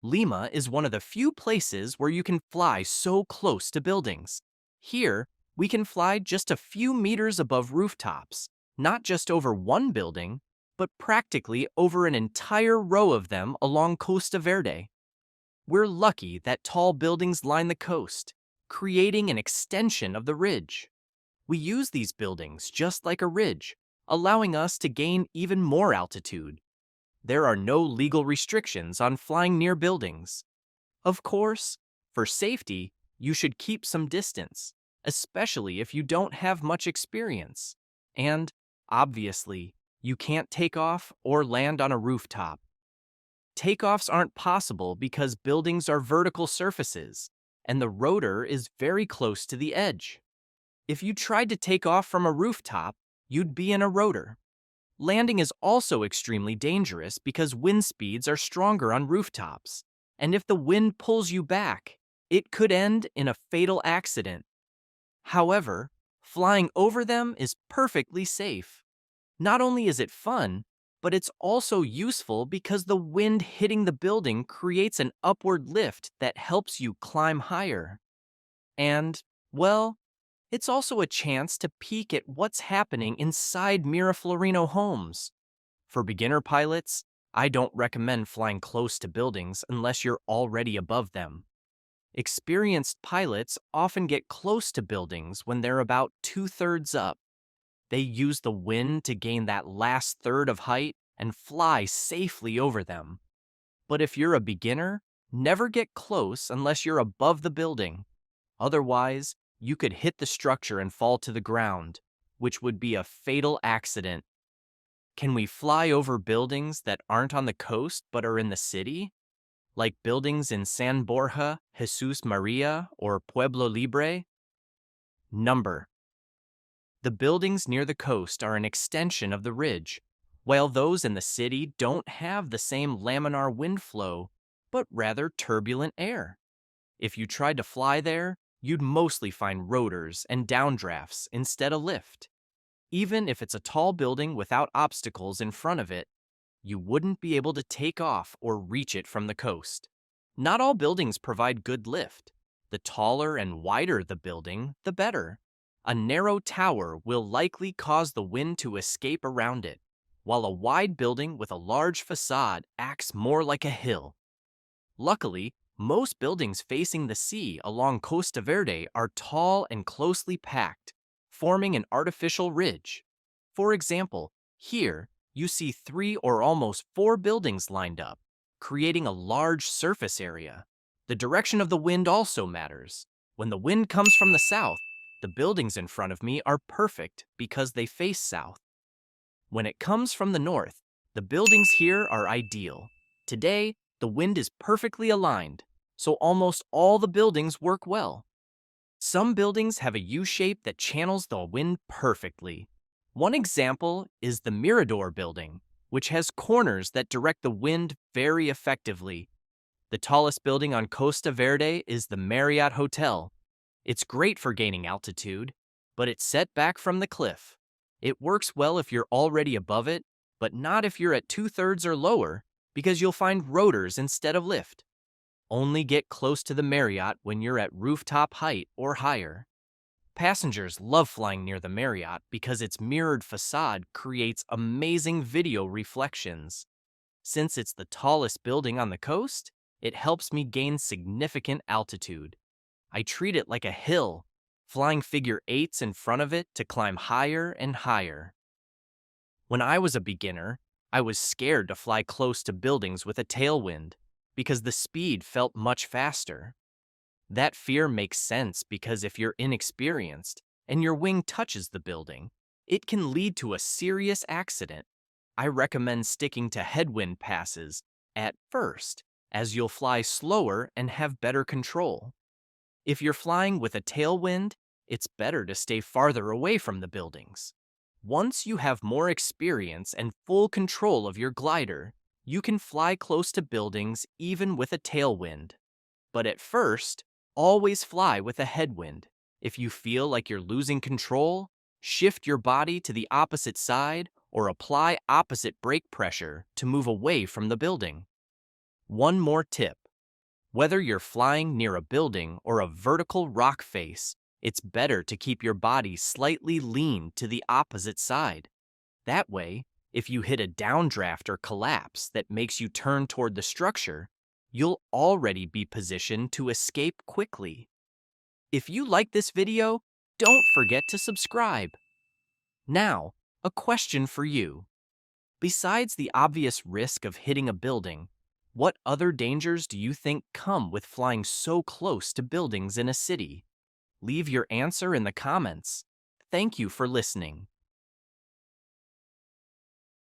Lima is one of the few places where you can fly so close to buildings. Here, we can fly just a few meters above rooftops, not just over one building, but practically over an entire row of them along Costa Verde. We're lucky that tall buildings line the coast, creating an extension of the ridge. We use these buildings just like a ridge, allowing us to gain even more altitude. There are no legal restrictions on flying near buildings. Of course, for safety, you should keep some distance, especially if you don't have much experience. And, obviously, you can't take off or land on a rooftop. Takeoffs aren't possible because buildings are vertical surfaces, and the rotor is very close to the edge. If you tried to take off from a rooftop, you'd be in a rotor. Landing is also extremely dangerous because wind speeds are stronger on rooftops, and if the wind pulls you back, it could end in a fatal accident. However, flying over them is perfectly safe. Not only is it fun, but it's also useful because the wind hitting the building creates an upward lift that helps you climb higher. And, well, it's also a chance to peek at what's happening inside Miraflorino homes. For beginner pilots, I don't recommend flying close to buildings unless you're already above them. Experienced pilots often get close to buildings when they're about two-thirds up. They use the wind to gain that last third of height and fly safely over them. But if you're a beginner, never get close unless you're above the building. Otherwise, you could hit the structure and fall to the ground, which would be a fatal accident. Can we fly over buildings that aren't on the coast but are in the city? Like buildings in San Borja, Jesus Maria, or Pueblo Libre? Number. The buildings near the coast are an extension of the ridge, while those in the city don't have the same laminar wind flow, but rather turbulent air. If you tried to fly there, you'd mostly find rotors and downdrafts instead of lift. Even if it's a tall building without obstacles in front of it, you wouldn't be able to take off or reach it from the coast. Not all buildings provide good lift. The taller and wider the building, the better. A narrow tower will likely cause the wind to escape around it, while a wide building with a large facade acts more like a hill. Luckily, most buildings facing the sea along Costa Verde are tall and closely packed, forming an artificial ridge. For example, here you see 3 or almost 4 buildings lined up, creating a large surface area. The direction of the wind also matters. When the wind comes from the south, the buildings in front of me are perfect because they face south. When it comes from the north, the buildings here are ideal. Today, the wind is perfectly aligned, so almost all the buildings work well. Some buildings have a U shape that channels the wind perfectly. One example is the Mirador building, which has corners that direct the wind very effectively. The tallest building on Costa Verde is the Marriott Hotel. It's great for gaining altitude, but it's set back from the cliff. It works well if you're already above it, but not if you're at two-thirds or lower, because you'll find rotors instead of lift. Only get close to the Marriott when you're at rooftop height or higher. Passengers love flying near the Marriott because its mirrored facade creates amazing video reflections. Since it's the tallest building on the coast, it helps me gain significant altitude. I treat it like a hill, flying figure eights in front of it to climb higher and higher. When I was a beginner, I was scared to fly close to buildings with a tailwind because the speed felt much faster. That fear makes sense because if you're inexperienced and your wing touches the building, it can lead to a serious accident. I recommend sticking to headwind passes at first, as you'll fly slower and have better control. If you're flying with a tailwind, it's better to stay farther away from the buildings. Once you have more experience and full control of your glider, you can fly close to buildings even with a tailwind. But at first, always fly with a headwind. If you feel like you're losing control, shift your body to the opposite side or apply opposite brake pressure to move away from the building. One more tip. Whether you're flying near a building or a vertical rock face, it's better to keep your body slightly leaned to the opposite side. That way, if you hit a downdraft or collapse that makes you turn toward the structure, you'll already be positioned to escape quickly. If you like this video, don't forget to subscribe. Now, a question for you. Besides the obvious risk of hitting a building, what other dangers do you think come with flying so close to buildings in a city? Leave your answer in the comments. Thank you for listening.